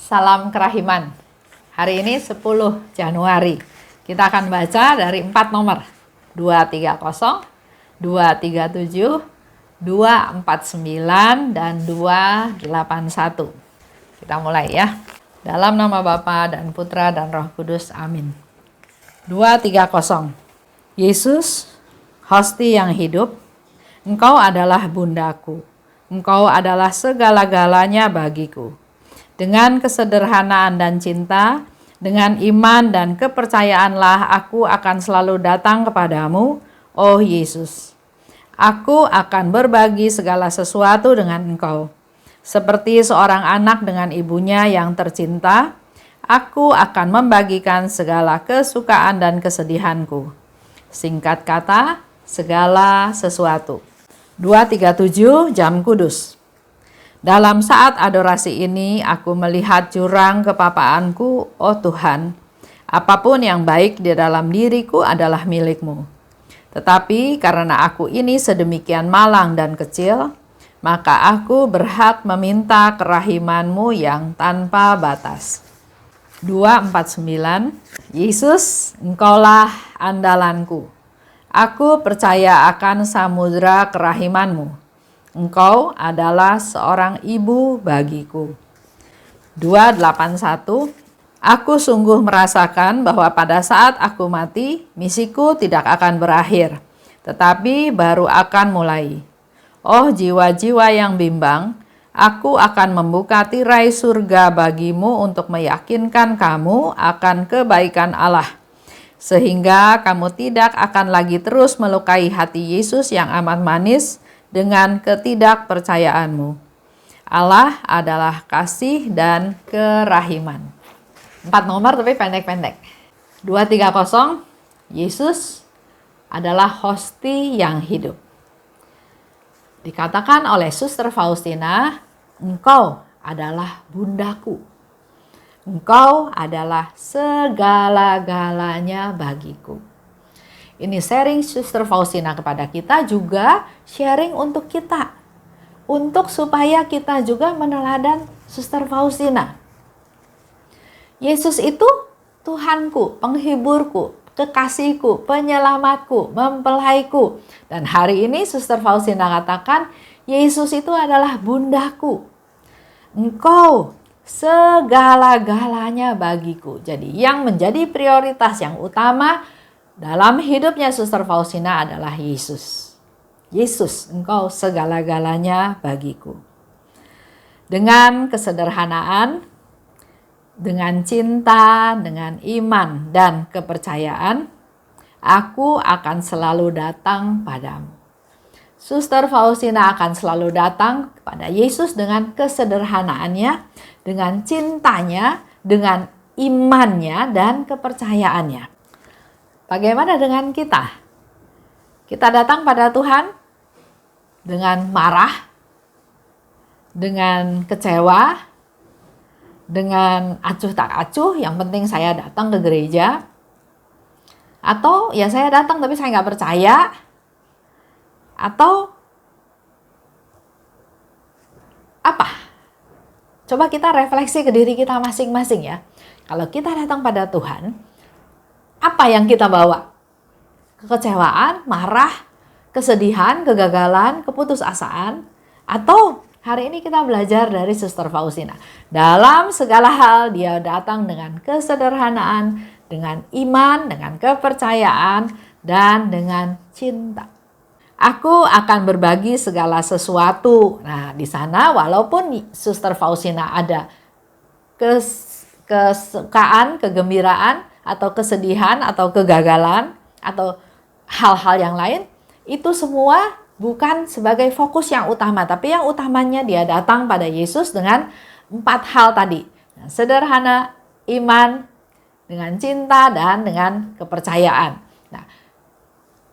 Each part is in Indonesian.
Salam Kerahiman. Hari ini 10 Januari. Kita akan baca dari 4 nomor. 230, 237, 249, dan 281. Kita mulai ya. Dalam nama Bapa dan Putra dan Roh Kudus. Amin. 230. Yesus, hosti yang hidup, Engkau adalah bundaku. Engkau adalah segala-galanya bagiku. Dengan kesederhanaan dan cinta, dengan iman dan kepercayaanlah aku akan selalu datang kepadamu, oh Yesus. Aku akan berbagi segala sesuatu dengan Engkau. Seperti seorang anak dengan ibunya yang tercinta, aku akan membagikan segala kesukaan dan kesedihanku. Singkat kata, segala sesuatu. 237 Jam Kudus. Dalam saat adorasi ini, aku melihat jurang kepapaanku, oh Tuhan. Apapun yang baik di dalam diriku adalah milik-Mu. Tetapi karena aku ini sedemikian malang dan kecil, maka aku berhak meminta kerahiman-Mu yang tanpa batas. 249. Yesus, Engkaulah andalanku. Aku percaya akan samudera kerahiman-Mu. Engkau adalah seorang ibu bagiku. 281. Aku sungguh merasakan bahwa pada saat aku mati, misiku tidak akan berakhir, tetapi baru akan mulai. Oh jiwa-jiwa yang bimbang, aku akan membuka tirai surga bagimu untuk meyakinkan kamu akan kebaikan Allah, sehingga kamu tidak akan lagi terus melukai hati Yesus yang amat manis dengan ketidakpercayaanmu. Allah adalah kasih dan kerahiman. 4 nomor tapi pendek-pendek. 230. Yesus adalah hosti yang hidup. Dikatakan oleh Suster Faustina, Engkau adalah bundaku. Engkau adalah segala-galanya bagiku. Ini sharing Suster Faustina kepada kita, juga sharing untuk kita. Untuk supaya kita juga meneladan Suster Faustina. Yesus itu Tuhanku, penghiburku, kekasihku, penyelamatku, mempelaiku. Dan hari ini Suster Faustina katakan, Yesus itu adalah bundaku. Engkau segala-galanya bagiku. Jadi yang menjadi prioritas yang utama dalam hidupnya Suster Faustina adalah Yesus. Yesus, Engkau segala-galanya bagiku. Dengan kesederhanaan, dengan cinta, dengan iman dan kepercayaan, aku akan selalu datang padamu. Suster Faustina akan selalu datang kepada Yesus dengan kesederhanaannya, dengan cintanya, dengan imannya dan kepercayaannya. Bagaimana dengan kita? Kita datang pada Tuhan dengan marah, dengan kecewa, dengan acuh tak acuh, yang penting saya datang ke gereja. Atau ya saya datang tapi saya nggak percaya. Atau apa? Coba kita refleksi ke diri kita masing-masing ya. Kalau kita datang pada Tuhan, apa yang kita bawa? Kekecewaan, marah, kesedihan, kegagalan, keputusasaan? Atau hari ini kita belajar dari Suster Faustina. Dalam segala hal dia datang dengan kesederhanaan, dengan iman, dengan kepercayaan, dan dengan cinta. Aku akan berbagi segala sesuatu. Nah, di sana walaupun Suster Faustina ada kesukaan, kegembiraan, atau kesedihan, atau kegagalan, atau hal-hal yang lain, itu semua bukan sebagai fokus yang utama. Tapi yang utamanya dia datang pada Yesus dengan 4 hal tadi. Nah, sederhana, iman, dengan cinta, dan dengan kepercayaan. Nah,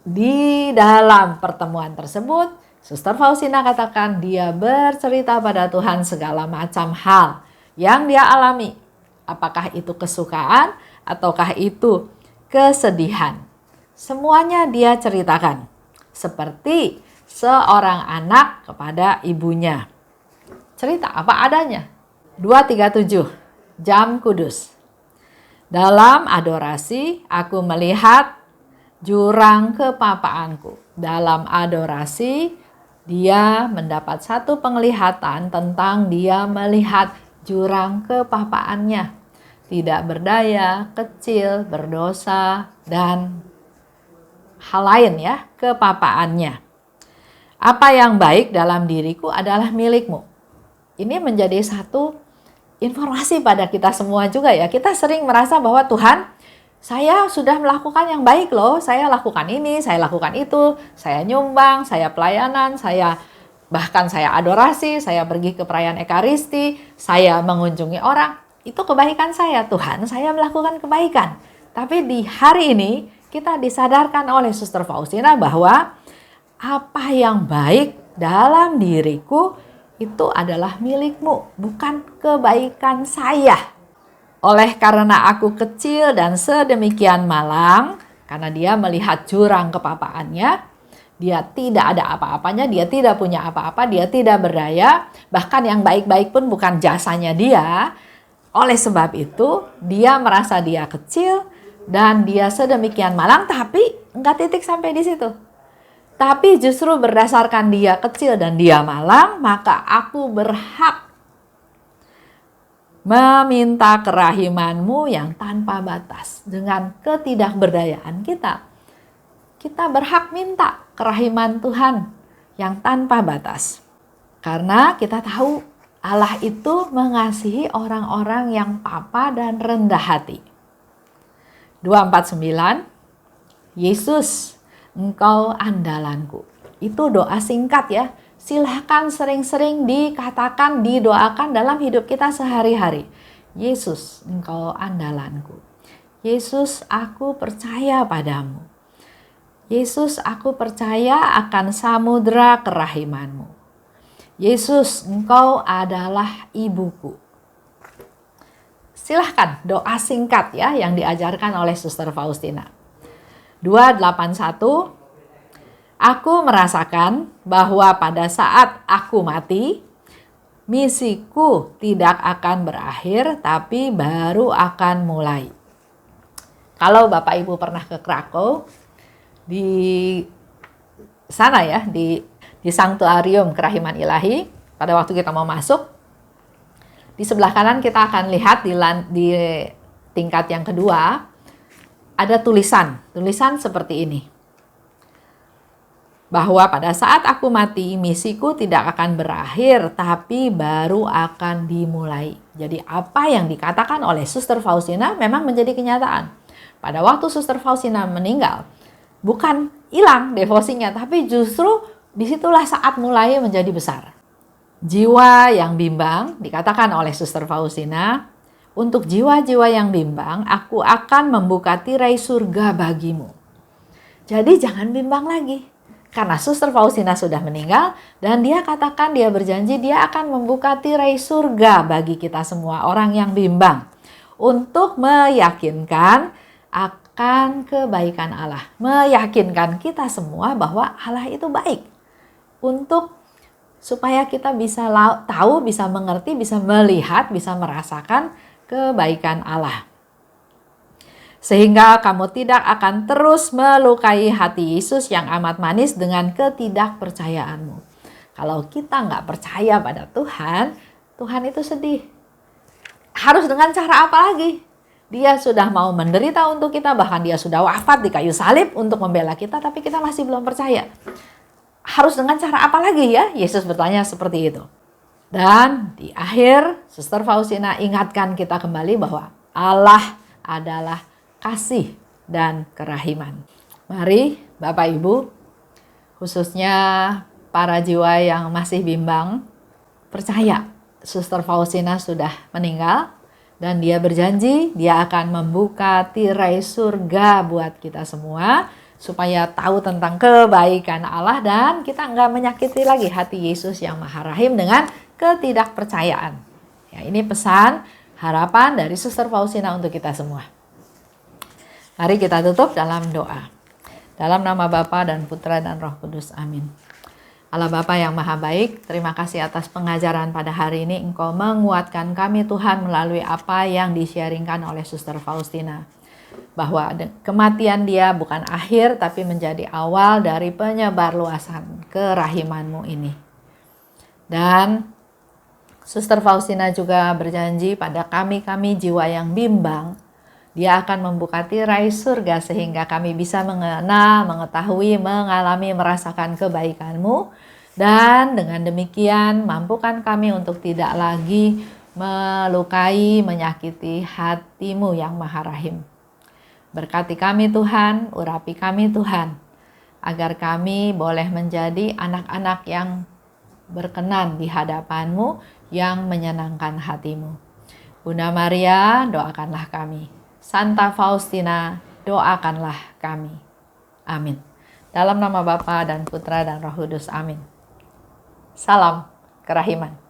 di dalam pertemuan tersebut, Suster Faustina katakan dia bercerita pada Tuhan segala macam hal yang dia alami. Apakah itu kesukaan ataukah itu kesedihan. Semuanya dia ceritakan. Seperti seorang anak kepada ibunya. Cerita apa adanya. 237. jam kudus. Dalam adorasi, aku melihat jurang kepapaanku. Dalam adorasi, dia mendapat satu penglihatan tentang dia melihat jurang kepapaannya. Tidak berdaya, kecil, berdosa, dan hal lain ya, kepapaannya. Apa yang baik dalam diriku adalah milikmu. Ini menjadi satu informasi pada kita semua juga ya. Kita sering merasa bahwa Tuhan, saya sudah melakukan yang baik loh. Saya lakukan ini, saya lakukan itu. Saya nyumbang, saya pelayanan, bahkan saya adorasi, saya pergi ke perayaan Ekaristi, saya mengunjungi orang. Itu kebaikan saya, Tuhan, saya melakukan kebaikan. Tapi di hari ini kita disadarkan oleh Suster Faustina bahwa apa yang baik dalam diriku itu adalah milikmu, bukan kebaikan saya. Oleh karena aku kecil dan sedemikian malang, karena dia melihat jurang kepapaannya, dia tidak ada apa-apanya, dia tidak punya apa-apa, dia tidak berdaya, bahkan yang baik-baik pun bukan jasanya dia. Oleh sebab itu, dia merasa dia kecil dan dia sedemikian malang, tapi enggak titik sampai di situ. Tapi justru berdasarkan dia kecil dan dia malang, maka aku berhak meminta kerahimanmu yang tanpa batas. Dengan ketidakberdayaan kita, kita berhak minta kerahiman Tuhan yang tanpa batas. Karena kita tahu Allah itu mengasihi orang-orang yang papa dan rendah hati. 249, Yesus, Engkau andalanku. Itu doa singkat ya. Silahkan sering-sering dikatakan, didoakan dalam hidup kita sehari-hari. Yesus, Engkau andalanku. Yesus, aku percaya padamu. Yesus, aku percaya akan samudera kerahimanmu. Yesus, Engkau adalah ibuku. Silahkan doa singkat ya yang diajarkan oleh Suster Faustina. 281, aku merasakan bahwa pada saat aku mati, misiku tidak akan berakhir tapi baru akan mulai. Kalau Bapak Ibu pernah ke Krakow, di sana ya, di Sanktuarium Kerahiman Ilahi, pada waktu kita mau masuk, di sebelah kanan kita akan lihat di tingkat yang kedua, ada tulisan seperti ini. Bahwa pada saat aku mati, misiku tidak akan berakhir, tapi baru akan dimulai. Jadi apa yang dikatakan oleh Suster Faustina memang menjadi kenyataan. Pada waktu Suster Faustina meninggal, bukan hilang devosinya, tapi justru disitulah saat mulai menjadi besar. Jiwa yang bimbang, dikatakan oleh Suster Faustina, untuk jiwa-jiwa yang bimbang, aku akan membuka tirai surga bagimu. Jadi jangan bimbang lagi. Karena Suster Faustina sudah meninggal dan dia katakan, dia berjanji dia akan membuka tirai surga bagi kita semua orang yang bimbang. Untuk meyakinkan akan kebaikan Allah. Meyakinkan kita semua bahwa Allah itu baik. Supaya kita bisa tahu, bisa mengerti, bisa melihat, bisa merasakan kebaikan Allah. Sehingga kamu tidak akan terus melukai hati Yesus yang amat manis dengan ketidakpercayaanmu. Kalau kita nggak percaya pada Tuhan, Tuhan itu sedih. Harus dengan cara apa lagi? Dia sudah mau menderita untuk kita, bahkan dia sudah wafat di kayu salib untuk membela kita, tapi kita masih belum percaya. Harus dengan cara apa lagi ya? Yesus bertanya seperti itu. Dan di akhir, Suster Faustina ingatkan kita kembali bahwa Allah adalah kasih dan kerahiman. Mari Bapak Ibu, khususnya para jiwa yang masih bimbang, percaya Suster Faustina sudah meninggal dan dia berjanji dia akan membuka tirai surga buat kita semua supaya tahu tentang kebaikan Allah dan kita nggak menyakiti lagi hati Yesus yang Maha Rahim dengan ketidakpercayaan. Ya, ini pesan harapan dari Suster Faustina untuk kita semua. Mari kita tutup dalam doa. Dalam nama Bapa dan Putra dan Roh Kudus. Amin. Allah Bapa yang Maha Baik, terima kasih atas pengajaran pada hari ini. Engkau menguatkan kami Tuhan melalui apa yang di-sharingkan oleh Suster Faustina. Bahwa kematian dia bukan akhir tapi menjadi awal dari penyebarluasan kerahiman-Mu ini. Dan Suster Faustina juga berjanji pada kami jiwa yang bimbang, dia akan membuka tirai surga sehingga kami bisa mengenal, mengetahui, mengalami, merasakan kebaikan-Mu. Dan dengan demikian mampukan kami untuk tidak lagi melukai, menyakiti hati-Mu yang Maha Rahim. Berkati kami Tuhan, urapi kami Tuhan, agar kami boleh menjadi anak-anak yang berkenan di hadapan-Mu, yang menyenangkan hati-Mu. Bunda Maria, doakanlah kami. Santa Faustina, doakanlah kami. Amin. Dalam nama Bapa dan Putra dan Roh Kudus. Amin. Salam kerahiman.